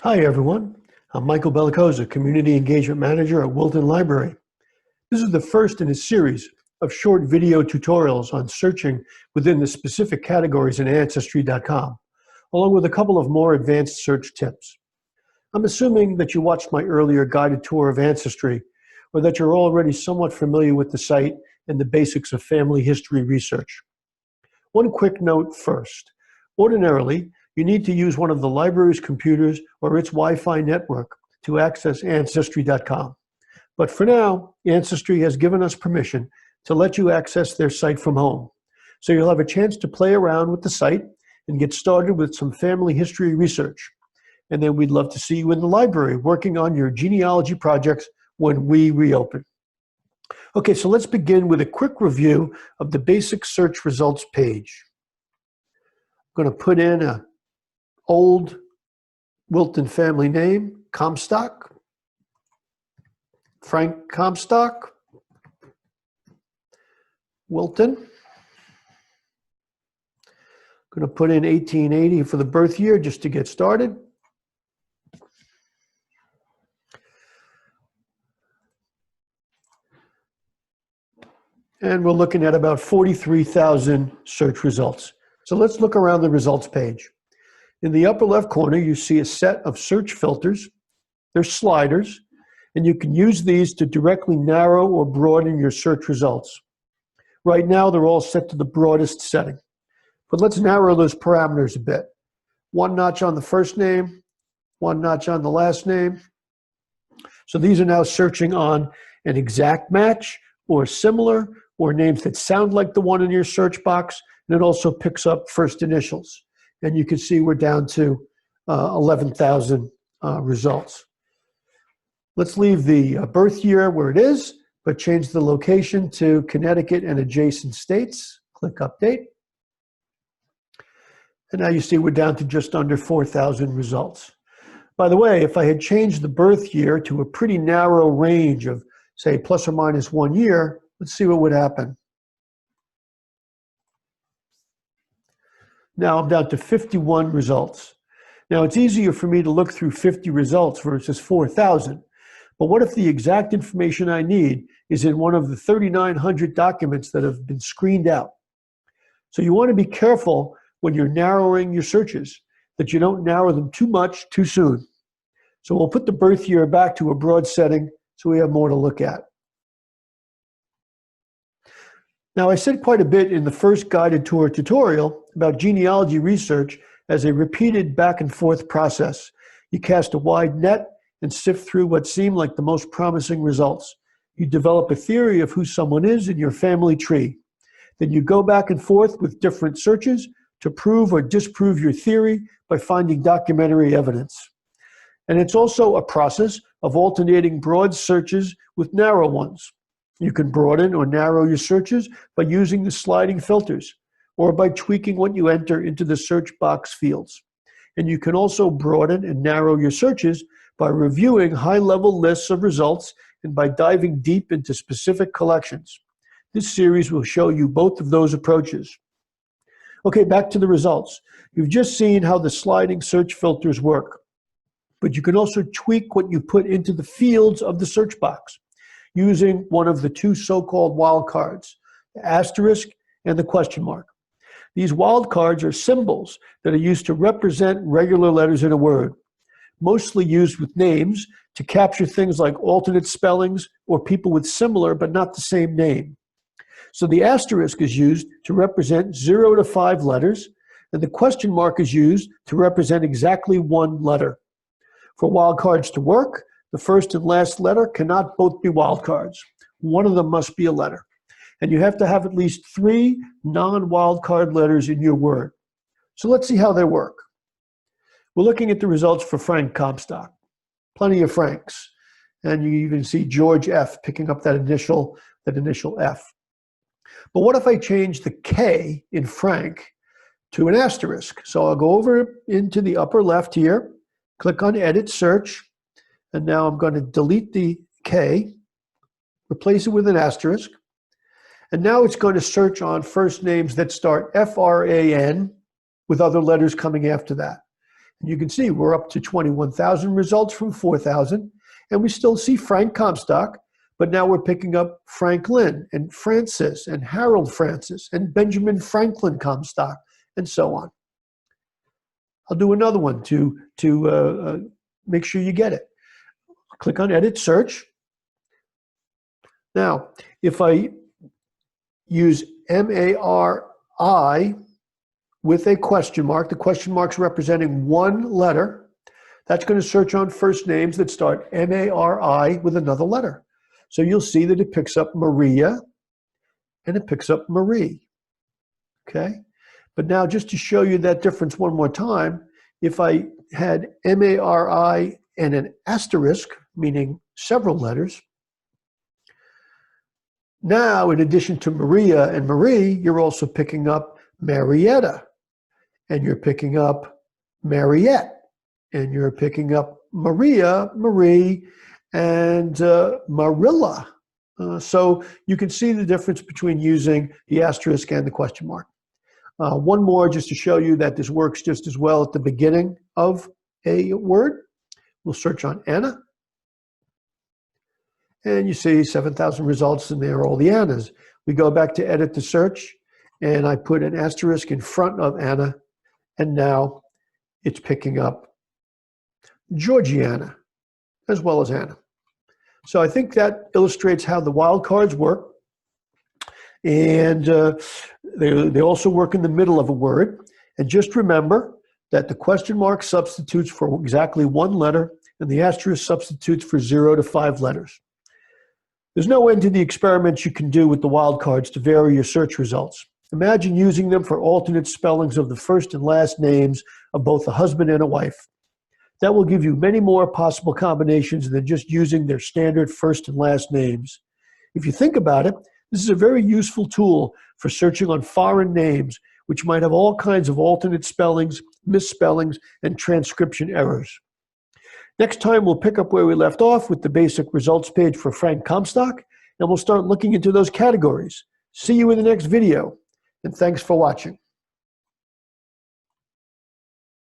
Hi everyone, I'm Michael Bellicosa, Community Engagement Manager at Wilton Library. This is the first in a series of short video tutorials on searching within the specific categories in Ancestry.com, along with a couple of more advanced search tips. I'm assuming that you watched my earlier guided tour of Ancestry, or that you're already somewhat familiar with the site and the basics of family history research. One quick note first. Ordinarily, you need to use one of the library's computers or its Wi-Fi network to access Ancestry.com. But for now, Ancestry has given us permission to let you access their site from home. So you'll have a chance to play around with the site and get started with some family history research. And then we'd love to see you in the library working on your genealogy projects when we reopen. Okay, so let's begin with a quick review of the basic search results page. I'm going to put in an old Wilton family name, Comstock, Frank Comstock, Wilton. I'm going to put in 1880 for the birth year just to get started. And we're looking at about 43,000 search results. So let's look around the results page. In the upper left corner, you see a set of search filters. They're sliders, and you can use these to directly narrow or broaden your search results. Right now, they're all set to the broadest setting. But let's narrow those parameters a bit. One notch on the first name, one notch on the last name. So these are now searching on an exact match or similar, or names that sound like the one in your search box, and it also picks up first initials. And you can see we're down to 11,000 results. Let's leave the birth year where it is, but change the location to Connecticut and adjacent states. Click Update. And now you see we're down to just under 4,000 results. By the way, if I had changed the birth year to a pretty narrow range of, say, plus or minus 1 year, let's see what would happen. Now I'm down to 51 results. Now it's easier for me to look through 50 results versus 4,000. But what if the exact information I need is in one of the 3,900 documents that have been screened out? So you want to be careful when you're narrowing your searches that you don't narrow them too much too soon. So we'll put the birth year back to a broad setting so we have more to look at. Now, I said quite a bit in the first guided tour tutorial about genealogy research as a repeated back and forth process. You cast a wide net and sift through what seem like the most promising results. You develop a theory of who someone is in your family tree. Then you go back and forth with different searches to prove or disprove your theory by finding documentary evidence. And it's also a process of alternating broad searches with narrow ones. You can broaden or narrow your searches by using the sliding filters or by tweaking what you enter into the search box fields. And you can also broaden and narrow your searches by reviewing high-level lists of results and by diving deep into specific collections. This series will show you both of those approaches. Okay, back to the results. You've just seen how the sliding search filters work, but you can also tweak what you put into the fields of the search box using one of the two so-called wildcards, the asterisk and the question mark. These wildcards are symbols that are used to represent regular letters in a word, mostly used with names to capture things like alternate spellings or people with similar but not the same name. So the asterisk is used to represent 0 to 5 letters, and the question mark is used to represent exactly 1 letter. For wildcards to work, the first and last letter cannot both be wildcards. One of them must be a letter. And you have to have at least 3 non-wildcard letters in your word. So let's see how they work. We're looking at the results for Frank Comstock. Plenty of Franks. And you even see George F. picking up that initial F. But what if I change the K in Frank to an asterisk? So I'll go over into the upper left here, click on Edit Search, and now I'm going to delete the K, replace it with an asterisk, and now it's going to search on first names that start F-R-A-N with other letters coming after that. You can see we're up to 21,000 results from 4,000, and we still see Frank Comstock, but now we're picking up Franklin and Francis and Harold Francis and Benjamin Franklin Comstock, and so on. I'll do another one to make sure you get it. Click on Edit Search. Now, if I use MARI with a question mark, the question mark's representing one letter, that's going to search on first names that start MARI with another letter. So you'll see that it picks up Maria and it picks up Marie. Okay? But now, just to show you that difference one more time, if I had MARI and an asterisk, meaning several letters, now, in addition to Maria and Marie, you're also picking up Marietta, and you're picking up Mariette, and you're picking up Maria, Marie, and Marilla. So you can see the difference between using the asterisk and the question mark. One more just to show you that this works just as well at the beginning of a word. We'll search on Anna. And you see 7,000 results, and there are all the Annas. We go back to edit the search, and I put an asterisk in front of Anna, and now it's picking up Georgiana as well as Anna. So I think that illustrates how the wildcards work. And they also work in the middle of a word. And just remember that the question mark substitutes for exactly one letter, and the asterisk substitutes for 0 to 5 letters. There's no end to the experiments you can do with the wildcards to vary your search results. Imagine using them for alternate spellings of the first and last names of both a husband and a wife. That will give you many more possible combinations than just using their standard first and last names. If you think about it, this is a very useful tool for searching on foreign names, which might have all kinds of alternate spellings, misspellings, and transcription errors. Next time, we'll pick up where we left off with the basic results page for Frank Comstock, and we'll start looking into those categories. See you in the next video, and thanks for watching.